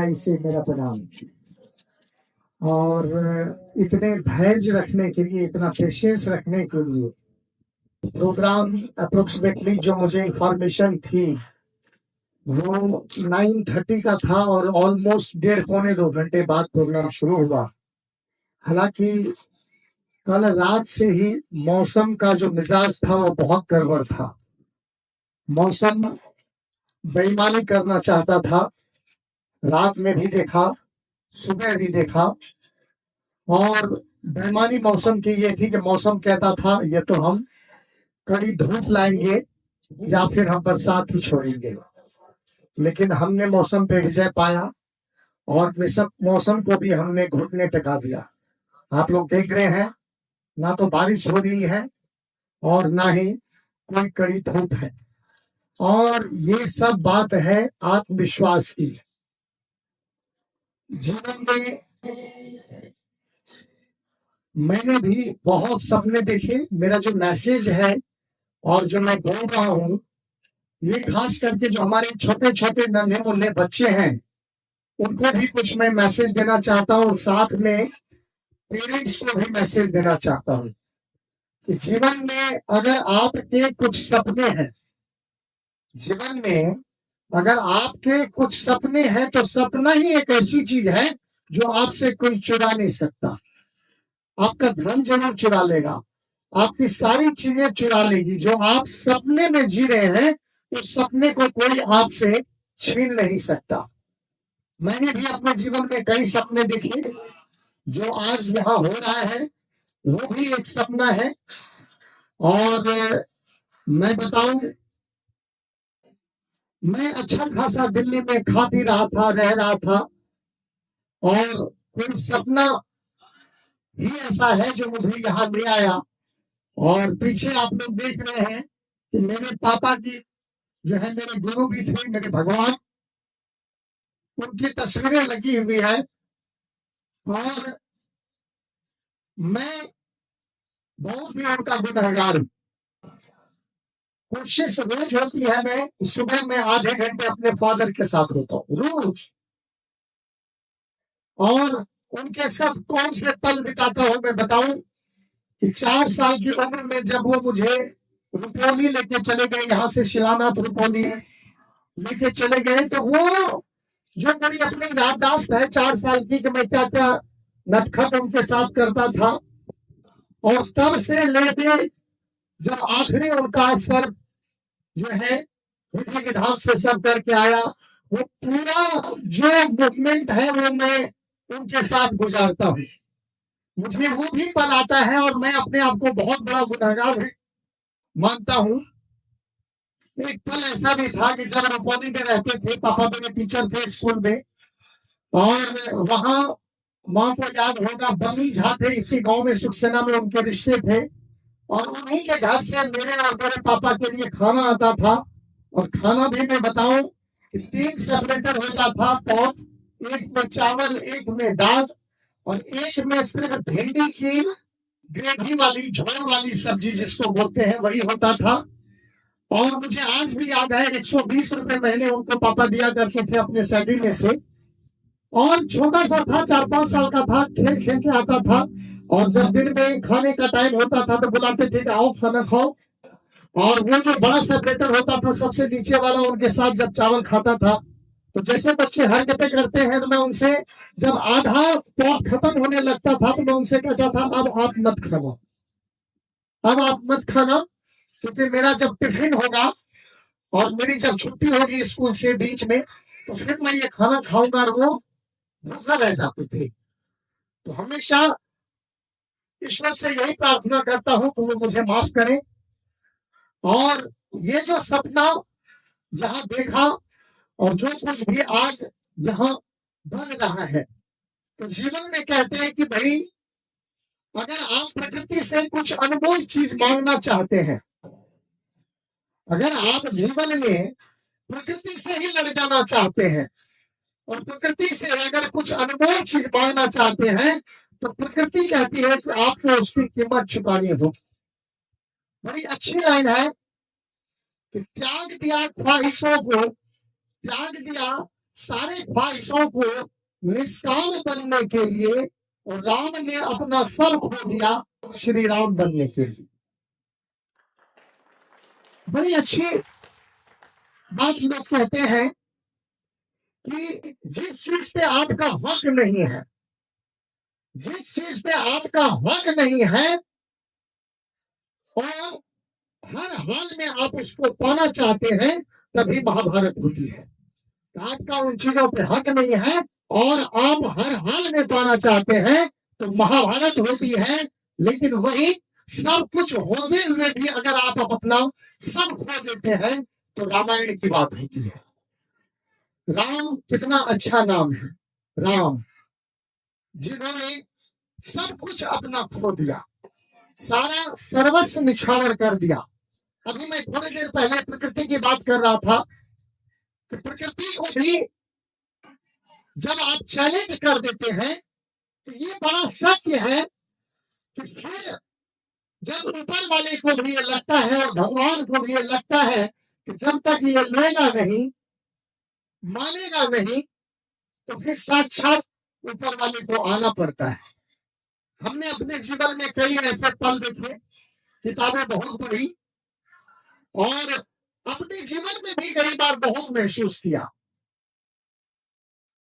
इसे मेरा प्रणाम। और इतने धैर्य रखने के लिए, इतना पेशेंस रखने के लिए, प्रोग्राम अप्रोक्सीमेटली जो मुझे इंफॉर्मेशन थी वो 9:30 का था और ऑलमोस्ट 1.5-2 घंटे बाद प्रोग्राम शुरू हुआ। हालांकि कल रात से ही मौसम का जो मिजाज था वो बहुत गड़बड़ था। मौसम बेईमानी करना चाहता था। रात में भी देखा, सुबह भी देखा, और बेईमानी मौसम की ये थी कि मौसम कहता था ये तो हम कड़ी धूप लाएंगे या फिर हम बरसात ही छोड़ेंगे। लेकिन हमने मौसम पे विजय पाया और मौसम को भी हमने घुटने टिका दिया। आप लोग देख रहे हैं, ना तो बारिश हो रही है और ना ही कोई कड़ी धूप है। और ये सब बात है आत्मविश्वास की। जीवन में मैंने भी बहुत सपने देखे। मेरा जो मैसेज है और जो मैं बोल रहा हूँ, ये खास करके जो हमारे छोटे छोटे नन्हे मुन्ने बच्चे हैं उनको भी कुछ मैं मैसेज देना चाहता हूँ। साथ में पेरेंट्स को भी मैसेज देना चाहता हूँ कि जीवन में अगर आपके कुछ सपने हैं, जीवन में अगर आपके कुछ सपने हैं तो सपना ही एक ऐसी चीज है जो आपसे कोई चुरा नहीं सकता। आपका धन जरूर चुरा लेगा, आपकी सारी चीजें चुरा लेगी। जो आप सपने में जी रहे हैं उस सपने को कोई आपसे छीन नहीं सकता। मैंने भी अपने जीवन में कई सपने देखे। जो आज यहाँ हो रहा है वो भी एक सपना है। और मैं बताऊं, मैं अच्छा खासा दिल्ली में खा पी रहा था, रह रहा था, और कोई सपना ही ऐसा है जो मुझे यहाँ ले आया। और पीछे आप लोग देख रहे हैं कि मेरे पापा की जो है, मेरे गुरु भी थे, मेरे भगवान, उनकी तस्वीरें लगी हुई है। और मैं बहुत ही उनका गुनहगार हूँ। कोशिश रोज होती है मैं सुबह में आधे घंटे अपने फादर के साथ होता हूँ रोज। और उनके साथ कौन से पल बिताता हूँ मैं बताऊं कि 4 साल की उम्र में जब वो मुझे रुपौली लेके चले गए, यहाँ से शिलानाथ रुपौली लेके चले गए, तो वो जो मेरी अपनी याददाश्त है 4 साल की कि मैं क्या क्या नटखट उनके साथ करता था, और तब से लेके जब आखिरी उनका सर जो है विधि विधान से सब करके आया, वो पूरा जो मूवमेंट है वो मैं उनके साथ गुजारता हूँ। मुझे वो भी पल आता है और मैं अपने आप को बहुत बड़ा गुनहगार भी मानता हूँ। एक पल ऐसा भी था कि जब रुपौली में रहते थे, पापा मेरे टीचर थे स्कूल में, और वहां माँ को याद होगा बनी झा थे, इसी गांव में सुखसेना में उनके रिश्ते थे, और उन्हीं के घर से मेरे और मेरे पापा के लिए खाना आता था। और खाना भी मैं बताऊं कि 3 सेपरेटर होता था, तो एक में चावल, एक में दाल, और एक में सिर्फ भिंडी की ग्रेवी वाली, झोल वाली सब्जी जिसको बोलते हैं, वही होता था। और मुझे आज भी याद है 120 रुपए महीने उनको पापा दिया करते थे अपने सैलरी में से। और छोटा सा था, 4-5 साल का था, खेल खेल के आता था। और जब दिन में खाने का टाइम होता था तो बुलाते थे कि आओ खाना खाओ। और वो जो बड़ा सेपरेटर होता था सबसे नीचे वाला, उनके साथ जब चावल खाता था तो जैसे बच्चे हरकतें करते हैं, तो मैं उनसे जब आधा पॉट खत्म होने लगता था तो मैं उनसे कहता था अब आप मत खाना, अब आप मत खाना, क्योंकि मेरा जब टिफिन होगा और मेरी जब छुट्टी होगी स्कूल से बीच में, तो फिर मैं ये खाना खाऊंगा। और वो भूखा रह जाते थे। तो हमेशा ईश्वर से यही प्रार्थना करता हूँ कि वो मुझे माफ करे। और ये जो सपना यहाँ देखा और जो कुछ भी आज यहाँ बन रहा है, तो जीवन में कहते हैं कि भाई अगर आप प्रकृति से कुछ अनमोल चीज मांगना चाहते हैं, अगर आप जीवन में प्रकृति से ही लड़ जाना चाहते हैं और प्रकृति से अगर कुछ अनमोल चीज मांगना चाहते हैं, तो प्रकृति कहती है कि आपको उसकी कीमत चुकानी होगी। बड़ी अच्छी लाइन है कि त्याग दिया ख्वाहिशों को, त्याग दिया सारे ख्वाहिशों को निष्काम बनने के लिए राम ने अपना सर खो दिया श्री राम बनने के लिए। बड़ी अच्छी बात लोग कहते हैं कि जिस चीज पे आपका हक नहीं है, जिस चीज पे आपका हक नहीं है और हर हाल में आप उसको पाना चाहते हैं, तभी महाभारत होती है। आपका उन चीजों पे हक नहीं है और आप हर हाल में पाना चाहते हैं, तो महाभारत होती है। लेकिन वही सब कुछ होते हुए भी अगर आप अपना सब खो देते हैं, तो रामायण की बात होती है। राम कितना अच्छा नाम है, राम, जिन्होंने सब कुछ अपना खो दिया, सारा सर्वस्व निछावर कर दिया। अभी मैं थोड़ी देर पहले प्रकृति की बात कर रहा था कि प्रकृति को भी जब आप चैलेंज कर देते हैं, तो ये बड़ा सत्य है कि फिर जब ऊपर वाले को भी ये लगता है और भगवान को भी ये लगता है कि जब तक ये लेगा नहीं, मानेगा नहीं, तो फिर साक्षात ऊपर वाले को आना पड़ता है। हमने अपने जीवन में कई ऐसे पल देखे, किताबें बहुत पढ़ी और अपने जीवन में भी कई बार बहुत महसूस किया।